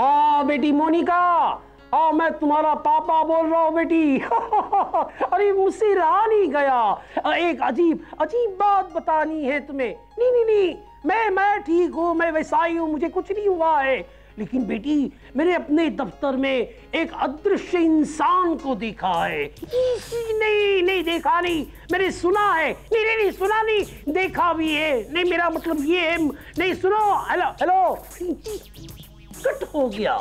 हाँ बेटी मोनिका, हाँ मैं तुम्हारा पापा बोल रहा हूँ बेटी। अरे मुझसे रहा नहीं गया, एक अजीब अजीब बात बतानी है तुम्हें। नहीं नहीं नहीं, मैं ठीक हूँ, मैं वैसा ही हूँ, मुझे कुछ नहीं हुआ है। लेकिन बेटी मैंने अपने दफ्तर में एक अदृश्य इंसान को देखा है। नहीं नहीं देखा नहीं, मैंने सुना है। नहीं नहीं नहीं सुना नहीं, देखा भी है। नहीं मेरा मतलब ये है, नहीं सुनो। हेलो हेलो, कट हो गया,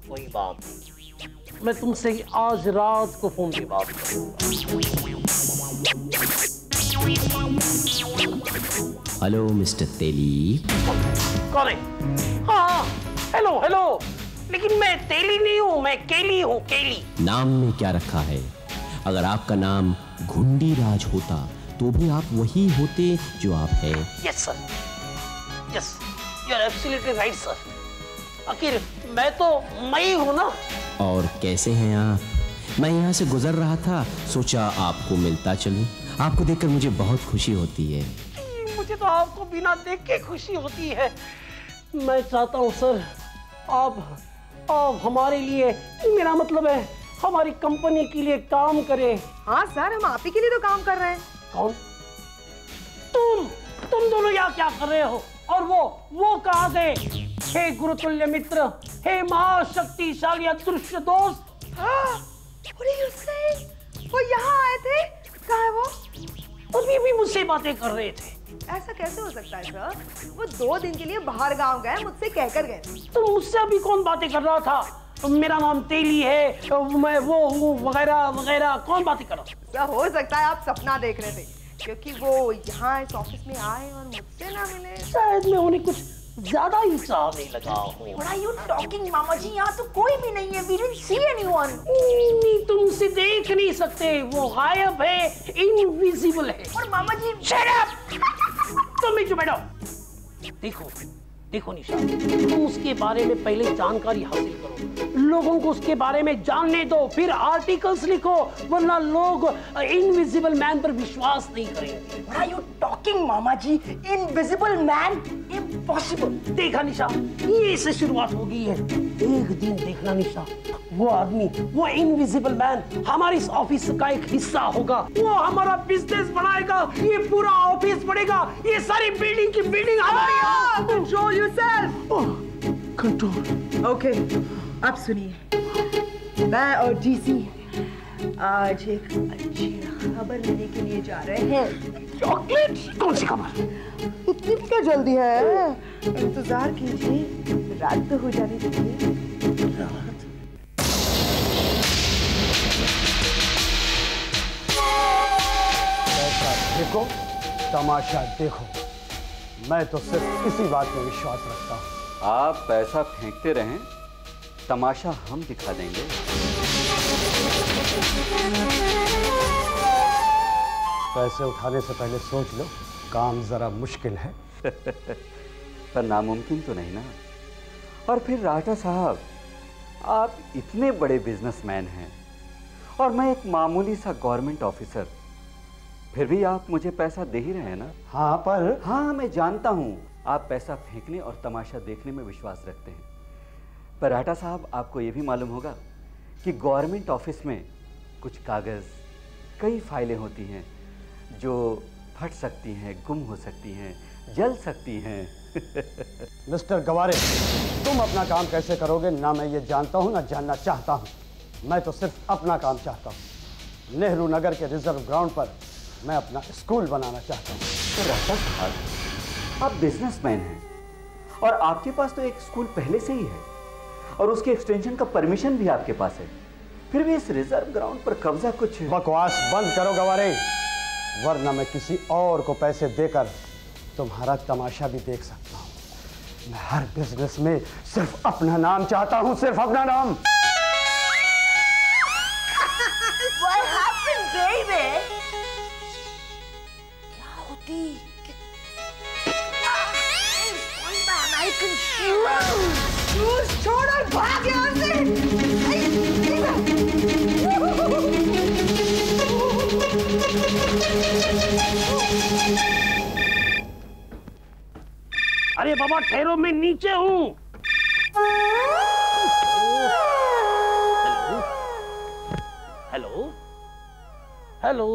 कोई बात नहीं, मैं तुमसे आज रात को फोन पे बात करूंगा। हेलो मिस्टर तेली। कौन है? हाँ हेलो हेलो, लेकिन मैं तेली नहीं हूँ, मैं केली हूँ, केली। नाम में क्या रखा है? अगर आपका नाम घुंडी राज होता तो भी आप वही होते जो आप हैं। Yes sir, yes, you are absolutely right sir. आखिर मैं तो मैं ही हूँ ना। और कैसे हैं आप? मैं यहाँ से गुजर रहा था, सोचा आपको मिलता चलूं। आपको देखकर मुझे बहुत खुशी होती है। मुझे तो आपको बिना देख के खुशी होती है। मैं चाहता हूँ सर आप हमारे लिए, मेरा मतलब है हमारी कंपनी के लिए काम करें। हाँ सर, हम आप ही के लिए तो काम कर रहे हैं। कौन? तुम दोनों यहाँ क्या कर रहे हो? और वो कहाँ गए? हे गुरुतुल्य मित्र, हे महाशक्तिशाली अदृश्य दोस्त। वो यहाँ आए थे, कहाँ है वो? अभी भी मुझसे बातें कर रहे थे। ऐसा कैसे हो सकता है सर? वो 2 दिन के लिए बाहर गांव गए, मुझसे कहकर गए। तो मुझसे अभी कौन बातें कर रहा था? मेरा नाम तेली है, मैं वो हूँ वगैरह वगैरह, कौन बातें कर रहा था? सर हो सकता है आप सपना देख रहे थे, क्योंकि वो यहाँ इस ऑफिस में आए और मुझसे ना मिले। शायद मैं उन्हें कुछ ज्यादा ही चाहने लगा हूँ। What are you talking, मामा जी? यहाँ तो कोई भी नहीं है। We didn't see anyone. नहीं, तुम उसे देख नहीं सकते, वो गायब है, इनविजिबल है। और मामा जी Shut up! तुम भी चुप बैठो। देखो निशा, तुम उसके बारे में पहले जानकारी हासिल करो, लोगों को उसके बारे में जानने दो, फिर आर्टिकल्स लिखो, वरना लोग इनविजिबल मैन पर विश्वास नहीं करेंगे। What are you talking, mama ji? Invisible man? Impossible. देखा निशा, ये से शुरुआत हो गई है। एक दिन देखना निशा, वो आदमी, वो इनविजिबल मैन हमारे इस ऑफिस का एक हिस्सा होगा। वो हमारा बिजनेस बनाएगा, ये पूरा ऑफिस बढ़ेगा, ये सारी बिल्डिंग की बिल्डिंग हमारी है। Control yourself. कंट्रोल। Okay, अब सुनिए, मैं और डीसी आज एक अच्छी खबर लेने के लिए जा रहे हैं। चॉकलेट? कौन सी खबर? इतनी क्या जल्दी है? इंतजार कीजिए, रात तो हो जाने दीजिए। देखो तमाशा देखो, मैं तो सिर्फ इसी बात में विश्वास रखता हूँ। आप पैसा फेंकते रहें, तमाशा हम दिखा देंगे। पैसे उठाने से पहले सोच लो, काम जरा मुश्किल है। पर नामुमकिन तो नहीं ना। और फिर राठा साहब, आप इतने बड़े बिजनेसमैन हैं और मैं एक मामूली सा गवर्नमेंट ऑफिसर, फिर भी आप मुझे पैसा दे ही रहे हैं ना? हाँ पर हाँ मैं जानता हूँ, आप पैसा फेंकने और तमाशा देखने में विश्वास रखते हैं, पर राठा साहब आपको ये भी मालूम होगा कि गवर्नमेंट ऑफिस में कुछ कागज़, कई फाइलें होती हैं जो फट सकती हैं, गुम हो सकती हैं, जल सकती हैं। मिस्टर गवारे, तुम अपना काम कैसे करोगे ना मैं ये जानता हूँ ना जानना चाहता हूँ। मैं तो सिर्फ अपना काम चाहता हूँ। नेहरू नगर के रिजर्व ग्राउंड पर मैं अपना स्कूल बनाना चाहता हूँ। तो राठा साहब, आप बिजनेसमैन हैं और आपके पास तो एक स्कूल पहले से ही है और उसके एक्सटेंशन का परमिशन भी आपके पास है, फिर भी इस रिजर्व ग्राउंड पर कब्जा कुछ। बकवास बंद करो गवारे, वरना मैं किसी और को पैसे देकर तुम्हारा तमाशा भी देख सकता हूँ। मैं हर बिजनेस में सिर्फ अपना नाम चाहता हूँ, सिर्फ अपना नाम। What happened, baby? क्या होती? American shoes छोड़ और भाग यहाँ से। अरे बाबा ठहरो, मैं नीचे हूँ। हेलो।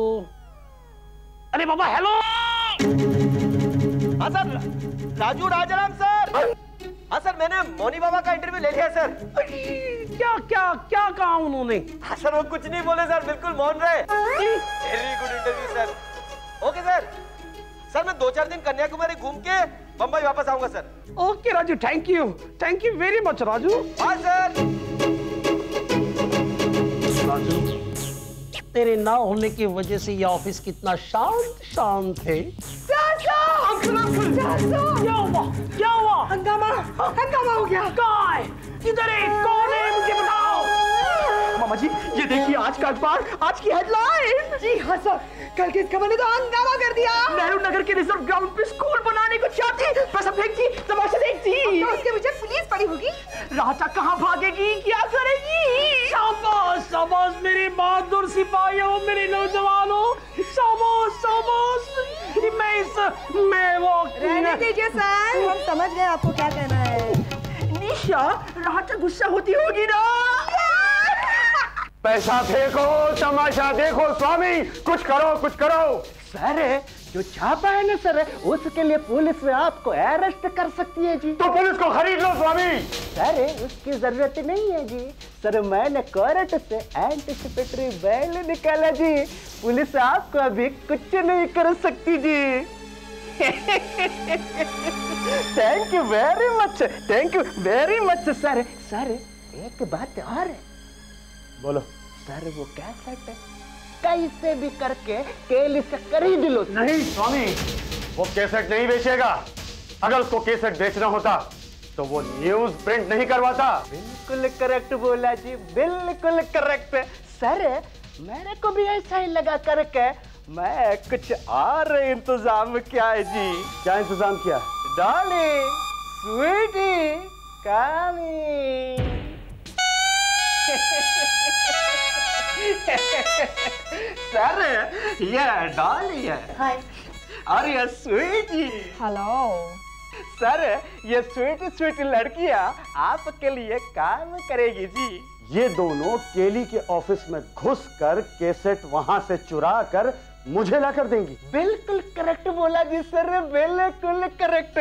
अरे बाबा हेलो। हाँ सर, राजू राजाराम सर। हाँ सर, मैंने मोनी बाबा का इंटरव्यू ले लिया सर। क्या क्या क्या कहा उन्होंने? हाँ सर, वो कुछ नहीं बोले सर, बिल्कुल मौन रहे। Very good interview sir. Okay sir. Sir मैं 2-4 दिन कन्याकुमारी घूम के बंबई वापस आऊंगा sir. Okay Raju, thank you very much Raju. हाँ सर। राजू, तेरे ना होने की वजह से ये ऑफिस कितना शांत है। क्या हुआ? हंगामा हो गया। कहाँ है? इधर है, कौन है मुझे बताओ। मामा जी, ये देखिए आज का अखबार, आज की हेडलाइन। जी हाँ सर, कल के इस खबर ने तो हंगामा कर दिया। नेहरू नगर के रिजर्व ग्राउंड पे स्कूल बनाने को चाहती, पैसा फेंकती, तमाशा देखती। तो उसके पीछे पुलिस पड़ी होगी। राजा कहाँ भागेगी, क्या करेगी? शाबाश शाबाश मेरे बहादुर सिपाहियों, मेरे नौजवानों, शाबाश। मैं वो रहने दीजिए सर, हम समझ गए आपको क्या कहना है। निशा, राजा गुस्सा होती होगी ना। पैसा फेंको, तमाशा देखो स्वामी, कुछ करो। सर जो छापा है ना सर, उसके लिए पुलिस आपको अरेस्ट कर सकती है जी। तो पुलिस को खरीद लो स्वामी। सर उसकी जरूरत नहीं है जी। सर मैंने कोर्ट से एंटिसिपेटरी बेल निकाला जी। पुलिस आपको अभी कुछ नहीं कर सकती जी। Thank you very much sir. Sir एक बात और है। बोलो। सर वो कैसेट कैसे भी करके केली से खरीद लो। नहीं स्वामी, वो कैसेट नहीं बेचेगा। अगर उसको कैसेट बेचना होता तो वो न्यूज प्रिंट नहीं करवाता। बिल्कुल करेक्ट बोला जी, बिल्कुल करेक्ट। सर मेरे को भी ऐसा ही लगा करके मैं कुछ और इंतजाम किया है जी। क्या इंतजाम किया? Darling, Sweety, coming. सर ये डॉली है। हाय। और ये स्वीटी। हेलो। सर ये स्वीटी लड़कियां आपके लिए काम करेगी जी। ये दोनों केली के ऑफिस में घुसकर कैसेट वहां से चुरा कर मुझे लाकर देंगी। बिल्कुल करेक्ट बोला जी सर, बिल्कुल करेक्ट।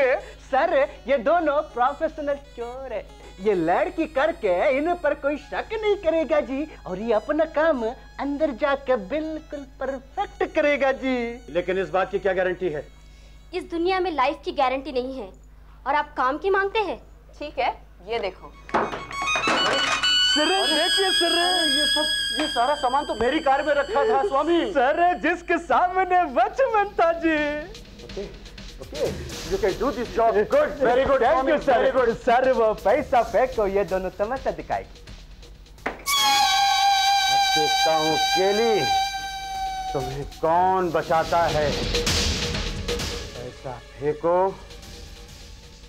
सर ये दोनों प्रोफेशनल चोर है। ये लड़की करके इन पर कोई शक नहीं करेगा जी, और ये अपना काम अंदर जाकर बिल्कुल परफेक्ट करेगा जी। लेकिन इस बात की क्या गारंटी है? इस दुनिया में लाइफ की गारंटी नहीं है, और आप काम की मांगते हैं। ठीक है, ये देखो। सर देखिए सर, ये सारा सामान तो मेरी कार में रखा था स्वामी। सर जिसके सामने वचमन था जी। Okay, you can do this job. Good, very good. Thank you, sir. Very good. Sir वो पैसा फेंको, ये दोनों तमाशा दिखाएगी। अब देखता हूँ केली, तुम्हें कौन बचाता है। पैसा फेंको,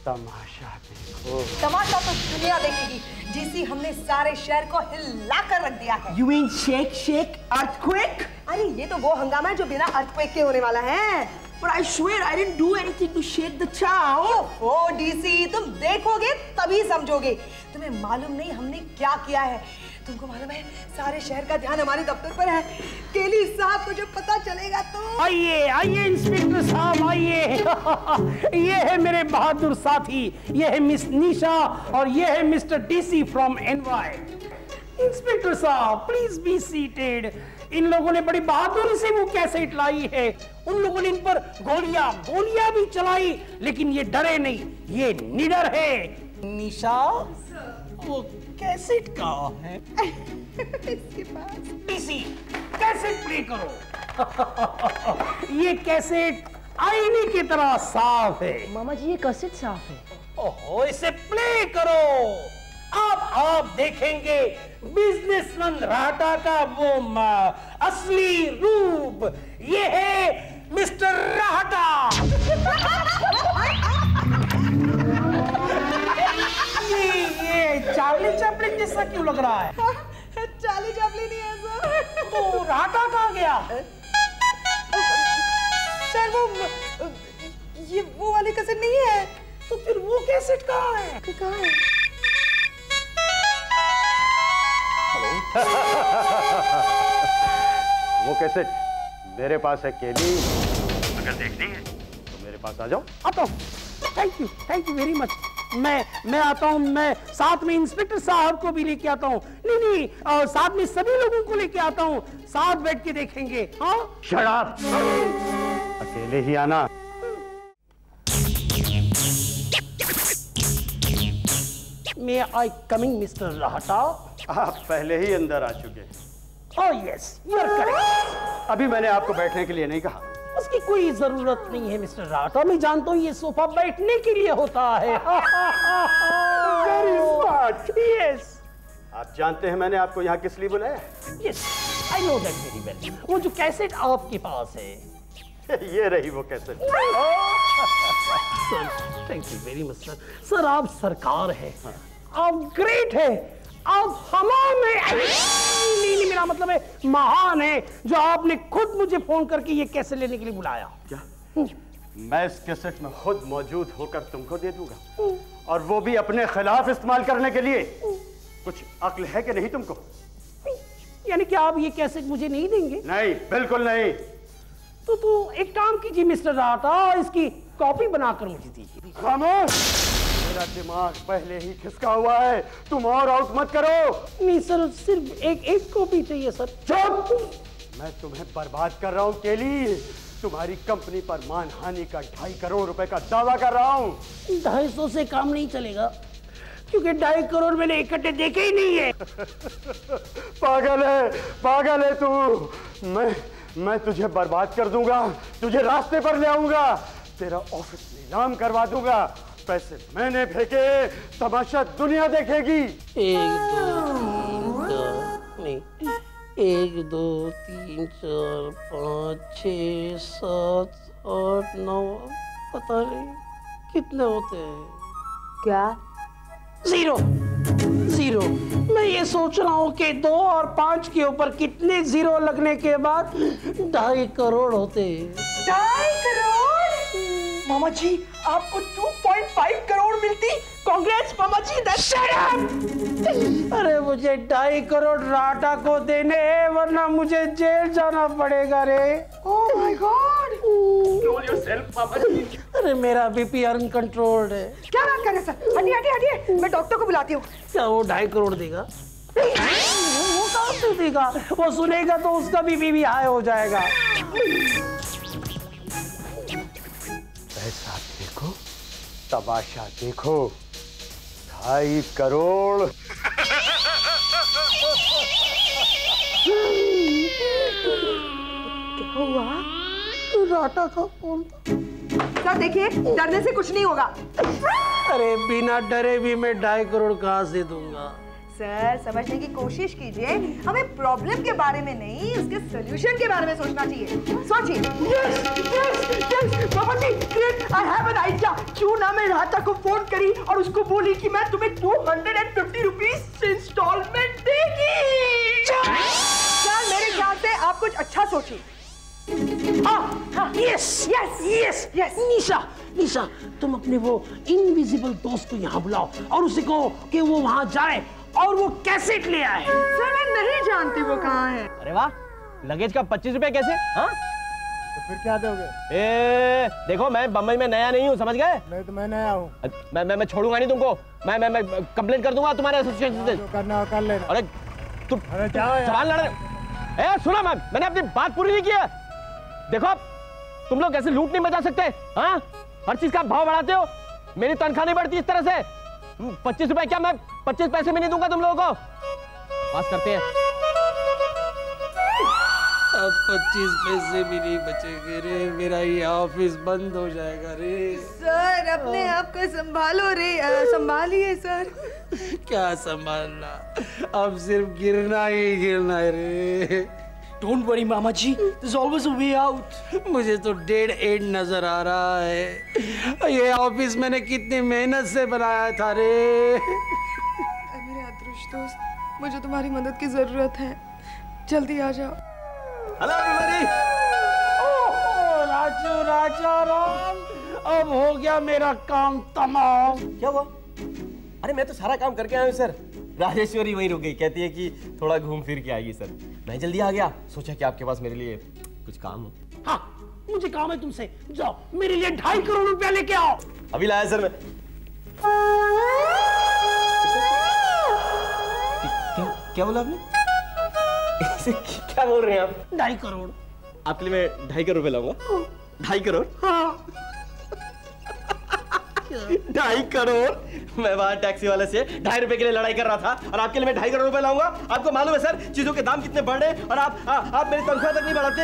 तमाशा देखो। तमाशा तो दुनिया देखेगी। जीसी, हमने सारे शहर को हिला कर रख दिया है। You mean shake earthquake? अरे ये तो वो हंगामा है जो बिना अर्थक्वेक के होने वाला है। But I swear I didn't do anything to shake the town. Oh DC, तुम देखोगे तभी समझोगे। तुम्हें मालूम नहीं हमने क्या किया है। तुमको मालूम है सारे शहर का ध्यान हमारे दफ्तर पर है। केली साहब को जब पता चलेगा तो। आइए इंस्पेक्टर साहब आइए। ये है मेरे बहादुर साथी, ये है मिस निशा और ये है mister DC from NY. Inspector साहब प्लीज बी सीटेड। इन लोगों ने बड़ी बहादुरी से वो कैसेट लाई है। उन लोगों ने इन पर गोलियां भी चलाई, लेकिन ये डरे नहीं, ये निडर है। निशा, वो कैसेट कहाँ है? इसके पास। डीसी, कैसेट प्ले करो। ये कैसेट आईने की तरह साफ है। मामा जी ये कैसेट साफ है। ओहो, इसे प्ले करो। अब आप देखेंगे बिजनेसमैन राटा का वो असली रूप। ये है मिस्टर राटा। ये चार्ली चैपलिन जैसा क्यों लग रहा है? चार्ली चैपलिन ही है सर। तो राटा कहाँ गया? सर ये वो वाली कैसेट नहीं है। तो फिर वो कैसेट कहाँ है? कहाँ है? वो कैसेट मेरे पास है केली, अगर देखनी है तो मेरे पास आ जाओ। आता हूँ। Thank you very much. मैं आता हूँ। मैं साथ में इंस्पेक्टर साहब को भी लेके आता हूँ। नहीं, साथ में सभी लोगों को लेके आता हूँ। साथ बैठ के देखेंगे। हाँ, शट अप। अकेले ही आना। मे आई कमिंग मिस्टर राहटा? आप पहले ही अंदर आ चुके हैं। Oh yes, you are correct. अभी मैंने आपको बैठने के लिए नहीं कहा। उसकी कोई जरूरत नहीं है मिस्टर राहटा। मैं जानता हूँ ये सोफा बैठने के लिए होता है। Very smart. यस आप जानते हैं मैंने आपको यहाँ किस लिए बुलाया? Yes, I know that very well. वो जो कैसेट आपके पास है। ये रही वो cassette. Sir thank you very much sir. Sir आप सरकार है, आप ग्रेट है, आप हमारे नहीं, मेरा मतलब है महान है, जो आपने खुद मुझे फोन करके ये कैसे लेने के लिए बुलाया। क्या? मैं इस कैसेट में खुद मौजूद होकर तुमको दे दूंगा, और वो भी अपने खिलाफ इस्तेमाल करने के लिए। कुछ अक्ल है कि नहीं तुमको? यानी कि आप ये कैसेट मुझे नहीं देंगे? नहीं, बिल्कुल नहीं। तो एक काम कीजिए मिस्टर राहटा, इसकी कॉपी बनाकर मुझे दीजिए। खामोश, मेरा दिमाग पहले ही खिसका हुआ है, तुम और आउट मत करो। नहीं सर, सिर्फ एक कॉपी चाहिए सर। चुप! मैं तुम्हें बर्बाद कर रहा हूँ केली। तुम्हारी कंपनी पर मानहानि का 2.5 करोड़ रुपए का दावा कर रहा हूँ। 250 से काम नहीं चलेगा, क्योंकि 2.5 करोड़ मैंने इकट्ठे देखे ही नहीं है। पागल है तू। मैं तुझे बर्बाद कर दूंगा, तुझे रास्ते पर ले आऊंगा, तेरा ऑफिस नीलाम करवा दूंगा। पैसे मैंने फेंके, तमाशा दुनिया देखेगी। 1 2 3 4 5 6 7 8 9 पता नहीं कितने होते हैं। क्या? जीरो। मैं ये सोच रहा हूँ कि 2 और 5 के ऊपर कितने जीरो लगने के बाद 2.5 करोड़ होते हैं। 2.5 करोड़? मामा जी आपको 2.5 करोड़ मिलती। कांग्रेस मामा जी। अरे मुझे 2.5 करोड़ राहटा को देने हैं, वरना मुझे जेल जाना पड़ेगा रे। Oh my god. Control yourself मामा जी। अरे मेरा बीपी अनकंट्रोल्ड है। क्या बात कर रहे हैं सर? हटिए, मैं डॉक्टर को बुलाती हूँ। क्या वो 2.5 करोड़ देगा? वो कहाँ से देगा? वो सुनेगा तो उसका भी बीपी हाई हो जाएगा। पैसा देखो, तमाशा देखो। 2.5 करोड़। क्या हुआ? राहटा का फोन। सर देखिए, डरने से कुछ नहीं होगा। अरे बिना डरे भी मैं 2.5 करोड़ कहाँ से दूंगा? सर समझने की कोशिश कीजिए। हमें प्रॉब्लम के बारे में नहीं, उसके सॉल्यूशन के बारे में सोचना चाहिए। सोचिए। बाबा जी, I have an idea। क्यों ना मैं राहटा को फोन करी और उसको बोली कि मैं तुम्हें 250 रुपीस इंस्टॉलमेंट देगी। सर मेरे ख्याल से आप कुछ अच्छा सोचिए। यस। निशा, तुम अपने वो इनविजिबल दोस्त को यहाँ बुलाओ और उसे कहो कि वो वहाँ जाए और वो कैसेट ले आए। सर मैं नहीं जानती वो कहाँ है। अरे वाह, लगेज का 25 रुपए कैसे? हाँ, तो फिर क्या दोगे? देखो मैं बम्बई में नया नहीं हूँ, समझ गए? नहीं तो मैं नया हूँ। मैं छोड़ूंगा नहीं तुमको। मैं कंप्लेंट कर दूंगा तुम्हारे एसोसिएशन से। जो करना हो कर लेना। अरे तुम जाओ सवाल लड़। सुना, मैंने अपनी बात पूरी नहीं की है। देखो तुम लोग ऐसे लूट नहीं मचा सकते। हाँ, हर चीज का भाव बढ़ाते हो। मेरी तनख्वाह नहीं बढ़ती इस तरह से। 25 रुपए क्या, मैं 25 पैसे भी नहीं दूंगा तुम लोगों को। पास करते हैं। अब 25 पैसे भी नहीं बचेंगे रे, मेरा ये ऑफिस बंद हो जाएगा रे। सर अपने आप को संभालो रे, संभालिए सर। क्या संभालना, अब सिर्फ गिरना ही गिरना है रे। Don't worry, Mama ji. There's always a way out. मुझे तो डेड एंड नजर आ रहा है। ये ऑफिस मैंने कितनी मेहनत से बनाया था रे। मेरे अदृष्ट दोस्त, मुझे तुम्हारी मदद की जरूरत है, जल्दी आ जाओ। Hello everybody. राम, अब हो गया मेरा काम तमाम। क्या हुआ? अरे मैं तो सारा काम करके आया हूँ सर। राजेश्वरी वहीं रुक गई, कहती है कि थोड़ा घूम फिर के आएगी सर। मैं जल्दी आ गया, सोचा कि आपके पास मेरे लिए कुछ काम हो? हाँ, मुझे काम है तुमसे। जाओ मेरे लिए 2.5 करोड़ रुपया लेके आओ। अभी लाया सर मैं। क्या बोला आपने? क्या बोल रहे हैं आप? 2.5 करोड़। आपके लिए मैं 2.5 करोड़ रुपए लाऊंगा। 2.5 करोड़? हाँ। 2.5 करोड़? मैं वहां टैक्सी वाले से 2.5 रुपए के लिए लड़ाई कर रहा था और आपके लिए मैं 2.5 करोड़ रुपए लाऊंगा। आपको मालूम है सर, चीजों के दाम कितने बढ़ रहे हैं और आप मेरी तनख्वाह तक नहीं बढ़ाते।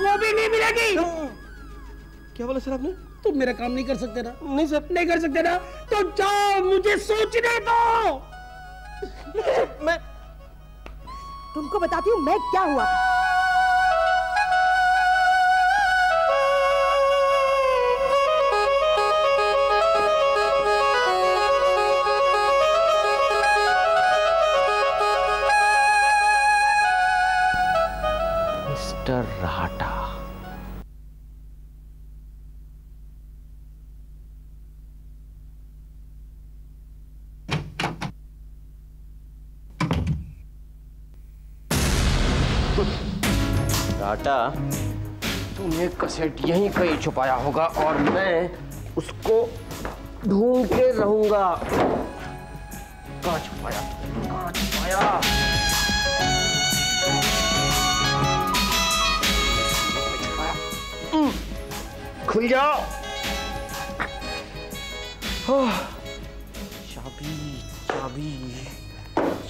वो भी नहीं मिलेगी। क्या बोला सर आपने? तुम मेरा काम नहीं कर सकते ना? नहीं सर। नहीं कर सकते ना? तो जाओ, मुझे सोचने दो। मैं तुमको बताती हूँ मैं क्या हुआ। मिस्टर राहटा। राहटा, तूने कैसेट यहीं कहीं छुपाया होगा और मैं उसको ढूंढते रहूंगा। कहाँ छुपाया? कहाँ छुपाया? खुल जाओ। चाबी चाबी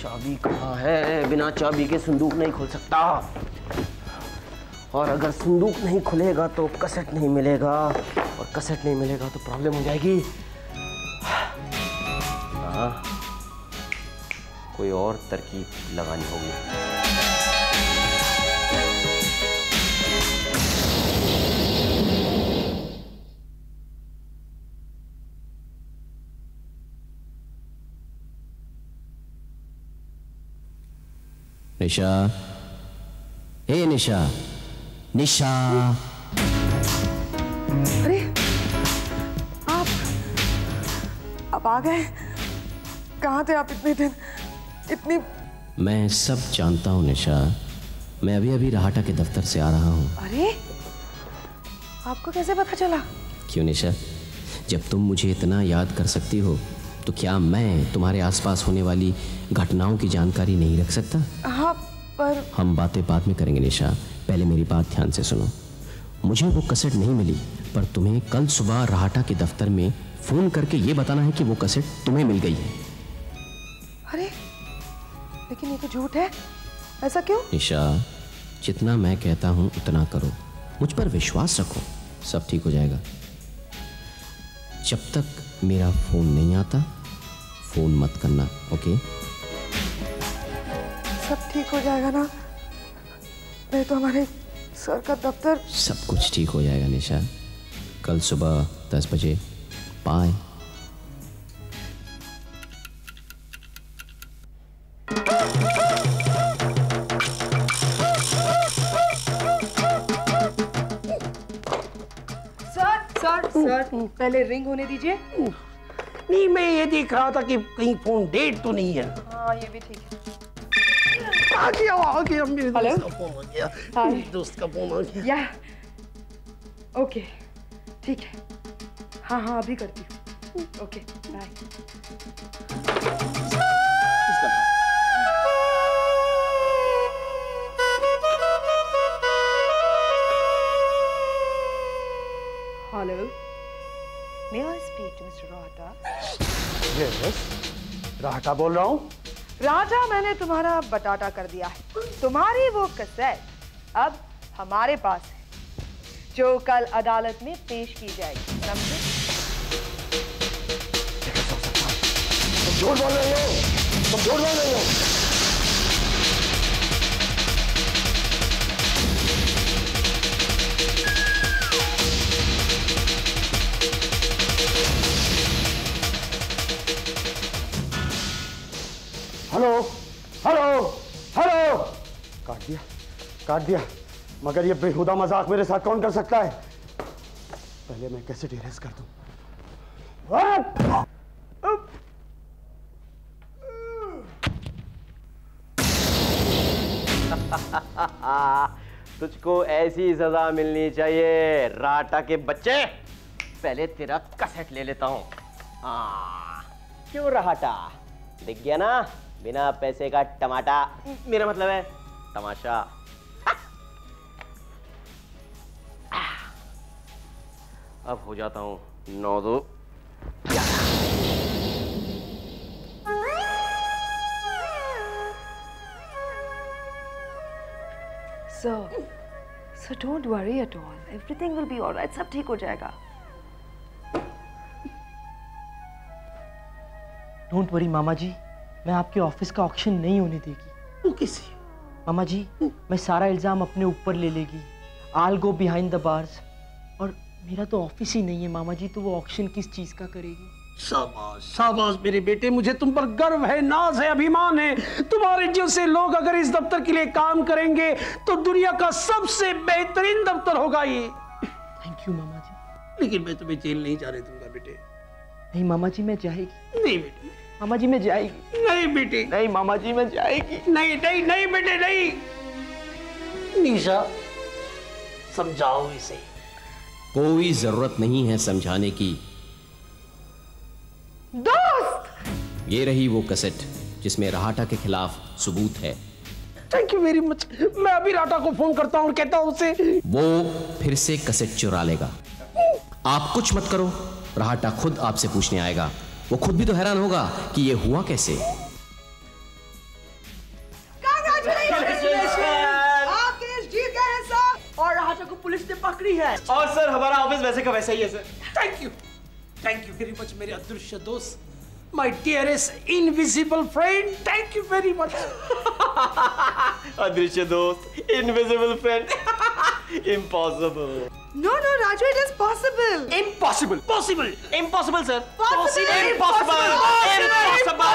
चाबी कहाँ है? बिना चाबी के संदूक नहीं खुल सकता और अगर संदूक नहीं खुलेगा तो कैसेट नहीं मिलेगा और कैसेट नहीं मिलेगा तो प्रॉब्लम हो जाएगी। हाँ, कोई और तरकीब लगानी होगी। निशा, हे निशा, निशा। अरे आप आ गए? कहाँ थे आप इतने दिन? इतनी। मैं सब जानता हूँ निशा, मैं अभी अभी राहटा के दफ्तर से आ रहा हूँ। अरे आपको कैसे पता चला? क्यों निशा, जब तुम मुझे इतना याद कर सकती हो तो क्या मैं तुम्हारे आसपास होने वाली घटनाओं की जानकारी नहीं रख सकता? हाँ, पर हम बातें बाद में करेंगे निशा, पहले मेरी बात ध्यान से सुनो। मुझे वो कैसेट नहीं मिली, पर तुम्हें कल सुबह राहटा के दफ्तर में फोन करके ये बताना है कि वो कैसेट तुम्हें मिल गई है। अरे लेकिन ये तो झूठ है। ऐसा क्यों? निशा, जितना मैं कहता हूँ उतना करो, मुझ पर विश्वास रखो, सब ठीक हो जाएगा। जब तक मेरा फोन नहीं आता फोन मत करना, ओके? सब ठीक हो जाएगा ना? नहीं तो हमारे सर का दफ्तर। सब कुछ ठीक हो जाएगा निशा, कल सुबह 10 बजे। बाय। सर पहले रिंग होने दीजिए। नहीं, मैं ये देख रहा था कि कहीं फोन डेट तो नहीं है। हाँ, ये भी ठीक है। आ गया मेरे हेलो? दोस्त का फोन आ गया। हाय। दोस्त का फोन आ गया। या ओके, ठीक है। हाँ अभी करती हूँ। Okay bye. Hello, may I speak to mister Rahata? Yes, Rahata बोल रहा हूँ। राजा, मैंने तुम्हारा बटाटा कर दिया है। तुम्हारी वो कैसेट अब हमारे पास है, जो कल अदालत में पेश की जाएगी, समझे? तुम झूठ बोल रहे हो, तुम झूठ बोल रहे हो। Hello hello hello. काट दिया। मगर ये बेहुदा मजाक मेरे साथ कौन कर सकता है? पहले मैं कैसेट इरेज कर दूं। तुझको ऐसी सजा मिलनी चाहिए राटा के बच्चे। पहले तेरा कैसेट ले लेता हूँ। क्यों राटा, दिख गया ना बिना पैसे का टमाटा, मेरा मतलब है तमाशा। अब हो जाता हूँ 9-2। So don't worry at all. Everything will be all right. सब ठीक हो जाएगा. Don't worry मामा जी, मैं आपके ऑफिस का ऑक्शन नहीं होने देगी। वो किसी मामा जी, मैं सारा इल्जाम अपने ऊपर ले लेगी। I'll go behind the bars. और मेरा तो ऑफिस ही नहीं है मामा जी, तो वो ऑक्शन किस चीज का करेगी? शाबाश शाबाश मेरे बेटे, मुझे तुम पर गर्व है, नाज है, अभिमान है। तुम्हारे जैसे लोग अगर इस दफ्तर के लिए काम करेंगे तो दुनिया का सबसे बेहतरीन दफ्तर होगा ये। थैंक यू मामा जी। लेकिन मैं तुम्हें जेल नहीं जाने दूंगा बेटे। नहीं मामा जी मैं जाएगी। नहीं बेटे। मामा जी मैं जाएगी। नहीं बेटे। नहीं मामा जी मैं जाएगी। नहीं नहीं नहीं बेटे नहीं। निशा समझाओ इसे। कोई जरूरत नहीं है समझाने की। दोस्त! ये रही वो कैसेट जिसमें राटा के खिलाफ सबूत है। Thank you very much. मैं अभी राटा को फोन करता हूँ और कहता हूँ उसे। वो फिर से कैसेट चुरा लेगा। आप कुछ मत करो, राटा खुद आपसे पूछने आएगा। वो खुद भी तो हैरान होगा कि ये हुआ कैसे। आप केस जीत गए हैं सर, और राटा को पुलिस ने पकड़ी है। और सर हमारा ऑफिस वैसे का वैसा ही है sir. Thank you very much मेरे अदृश्य दोस्त, my dearest invisible friend, thank you very much. अदृश्य दोस्त, invisible friend, impossible. No, Raju, it is possible. Impossible. Possible. Impossible, sir. Possible. Impossible. Impossible.